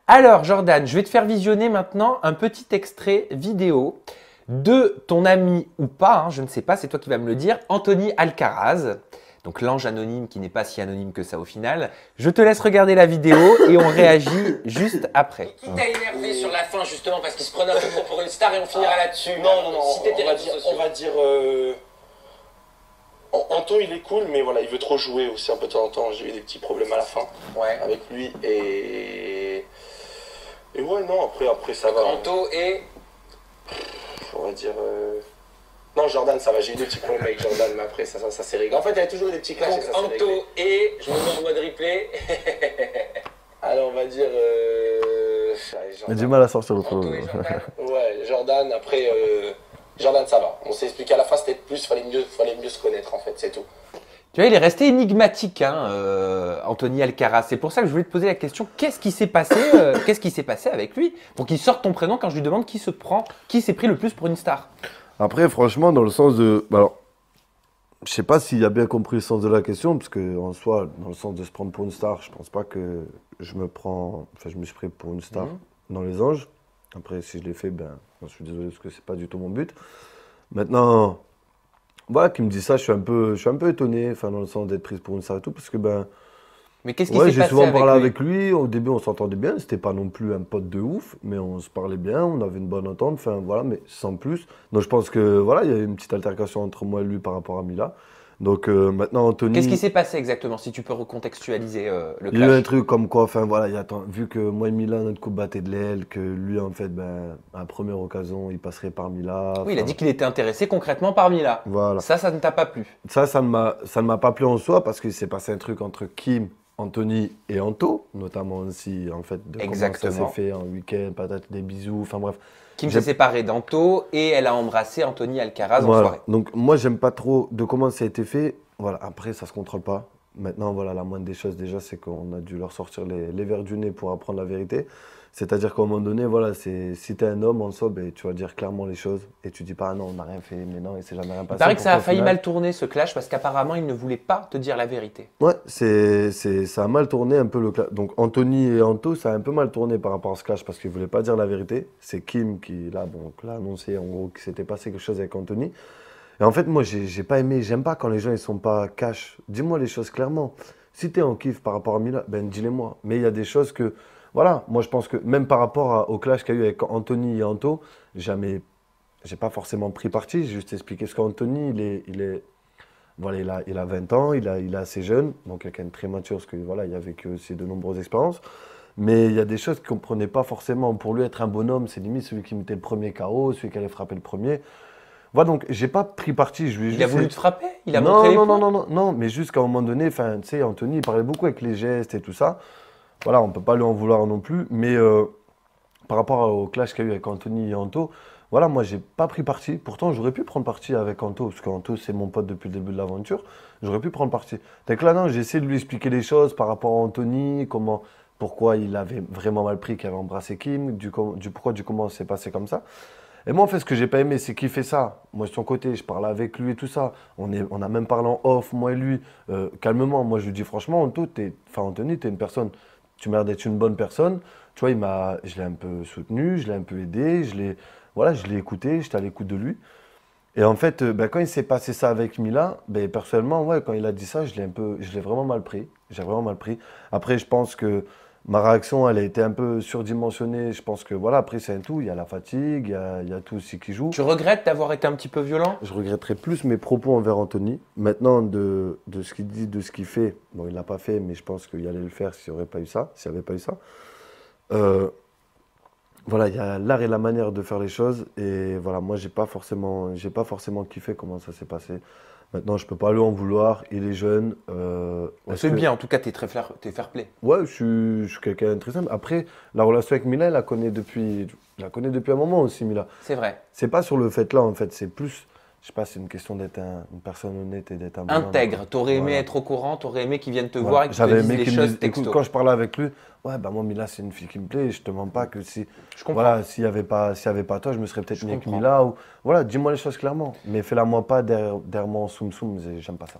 Alors Jordan, je vais te faire visionner maintenant un petit extrait vidéo de ton ami ou pas, je ne sais pas, c'est toi qui vas me le dire, Anthony Alcaraz. Donc l'ange anonyme qui n'est pas si anonyme que ça au final. Je te laisse regarder la vidéo et on réagit juste après. Qui t'a énervé sur la fin justement parce qu'il se prenait un peu pour une star et on finira là-dessus? Non, Si t'étais on va dire Anto il est cool mais voilà il veut trop jouer aussi un peu de temps en temps. J'ai eu des petits problèmes à la fin avec lui et ouais non après ça va. Anto et... On va dire non Jordan ça va, j'ai eu des petits problèmes avec Jordan mais après ça s'est réglé. En fait il y a toujours des petits clashs. Donc et ça s'est réglé. Anto et... Je me mets en mode replay. Alors on va dire J'ai du mal à sortir le Anto et Jordan. Ouais Jordan après Jordan ça va. On s'est expliqué à la fin c'était plus fallait mieux se connaître en fait c'est tout. Tu vois, il est resté énigmatique, Anthony Alcaraz. C'est pour ça que je voulais te poser la question, qu'est-ce qui s'est passé avec lui pour qu'il sorte ton prénom quand je lui demande qui s'est pris le plus pour une star? Après, franchement, dans le sens de... Alors, je sais pas s'il a bien compris le sens de la question, parce que en soi, dans le sens de se prendre pour une star, je pense pas que je me suis pris pour une star dans les anges. Après, si je l'ai fait, ben, je suis désolé parce que c'est pas du tout mon but. Maintenant, voilà, qui me dit ça, je suis un peu étonné, dans le sens d'être prise pour une star et tout, parce que ben... Mais qu'est-ce qui s'est passé j'ai souvent parlé lui avec lui, au début on s'entendait bien, c'était pas non plus un pote de ouf, mais on se parlait bien, on avait une bonne entente, voilà, mais sans plus. Donc je pense que voilà, il y a eu une petite altercation entre moi et lui par rapport à Mila. Donc maintenant Anthony... Qu'est-ce qui s'est passé exactement, si tu peux recontextualiser le clash? Il y a eu un truc comme quoi, voilà, vu que moi et Mila, notre couple battait de l'aile, que lui en fait, à la première occasion, il passerait par Mila. Oui, il a dit qu'il était intéressé concrètement par Mila. Voilà. Ça ne t'a pas plu? Ça ne m'a pas plu en soi, parce qu'il s'est passé un truc entre Kim, Anthony et Anto, notamment aussi en fait de comment ça s'est fait en week-end, peut-être des bisous, bref. Kim s'est séparée d'Anto et elle a embrassé Anthony Alcaraz en soirée. Donc moi j'aime pas trop de comment ça a été fait. Voilà, après ça se contrôle pas. Maintenant voilà, la moindre des choses déjà c'est qu'on a dû leur sortir les verres du nez pour apprendre la vérité. C'est-à-dire qu'à un moment donné, voilà, si t'es un homme en soi, tu vas dire clairement les choses et tu dis pas ah non on n'a rien fait, mais non, il s'est jamais rien passé. Il paraît que ça a failli mal tourner ce clash parce qu'apparemment il ne voulait pas te dire la vérité. Ouais, ça a mal tourné un peu le clash. Donc Anthony et Anto, ça a un peu mal tourné par rapport à ce clash parce qu'ils ne voulaient pas dire la vérité. C'est Kim qui l'a annoncé en gros qu'il s'était passé quelque chose avec Anthony. Et en fait, moi, j'ai pas aimé, j'aime pas quand les gens ils sont pas cash. Dis-moi les choses clairement. Si tu es en kiff par rapport à Mila, dis-les-moi. Mais il y a des choses que, voilà, moi je pense que même par rapport au clash qu'il y a eu avec Anthony et Anto, j'ai pas forcément pris parti, j'ai juste expliqué ce qu'Anthony, voilà, il a 20 ans, il est assez jeune, donc quelqu'un de très mature, parce que voilà, il a vécu aussi de nombreuses expériences. Mais il y a des choses qu'il ne comprenait pas forcément. Pour lui, être un bonhomme, c'est limite celui qui mettait le premier KO, celui qui allait frapper le premier. Voilà, donc j'ai pas pris parti. Il a voulu te frapper? Il a montré les points? Non, mais juste qu'à un moment donné, tu sais, Anthony, il parlait beaucoup avec les gestes et tout ça. Voilà, on peut pas lui en vouloir non plus. Mais par rapport au clash qu'il y a eu avec Anthony et Anto, voilà, moi, j'ai pas pris parti. Pourtant, j'aurais pu prendre parti avec Anto, parce qu'Anto, c'est mon pote depuis le début de l'aventure. J'aurais pu prendre parti. Donc là, non, j'ai essayé de lui expliquer les choses par rapport à Anthony, pourquoi il avait vraiment mal pris qu'il avait embrassé Kim, pourquoi, du comment c'est passé comme ça. Et moi, en fait, ce que j'ai pas aimé, c'est qu'il fait ça. Moi, de son côté, je parlais avec lui et tout ça. On a même parlé en off, moi et lui, calmement. Moi, je lui dis franchement, Anthony, t'es une personne, tu m'as l'air d'être une bonne personne. Tu vois, je l'ai un peu soutenu, je l'ai un peu aidé, je l'ai écouté, j'étais à l'écoute de lui. Et en fait, quand il s'est passé ça avec Mila, personnellement, ouais, quand il a dit ça, je l'ai vraiment mal pris. J'ai vraiment mal pris. Après, je pense que ma réaction, elle a été un peu surdimensionnée. Je pense que voilà, après, c'est un tout. Il y a la fatigue, il y a tout aussi qui joue. Tu regrettes d'avoir été un petit peu violent? Je regretterais plus mes propos envers Anthony. Maintenant, de ce qu'il dit, de ce qu'il fait, bon, il ne l'a pas fait, mais je pense qu'il allait le faire s'il n'y avait pas eu ça. Voilà, il y a l'art et la manière de faire les choses. Et voilà, moi, j'ai pas forcément kiffé comment ça s'est passé. Maintenant, je peux pas lui en vouloir. Il est jeune. C'est bien, en tout cas, t'es fair play. Ouais, je suis quelqu'un de très simple. Après, la relation avec Mila, je la connais depuis un moment aussi, Mila. C'est vrai. C'est pas sur le fait là, en fait. C'est plus, je sais pas, c'est une question d'être une personne honnête et d'être un bon intègre. T'aurais aimé être au courant, t'aurais aimé qu'il vienne te voir et qu'il te dise les choses texto. Quand je parlais avec lui, ouais, moi, Mila, c'est une fille qui me plaît. Je te mens pas que si. Je comprends. Voilà, s'il y avait pas toi, je me serais peut-être mis avec Mila. Ou, voilà, dis-moi les choses clairement. Mais fais-la moi pas derrière mon soum-soum, j'aime pas ça.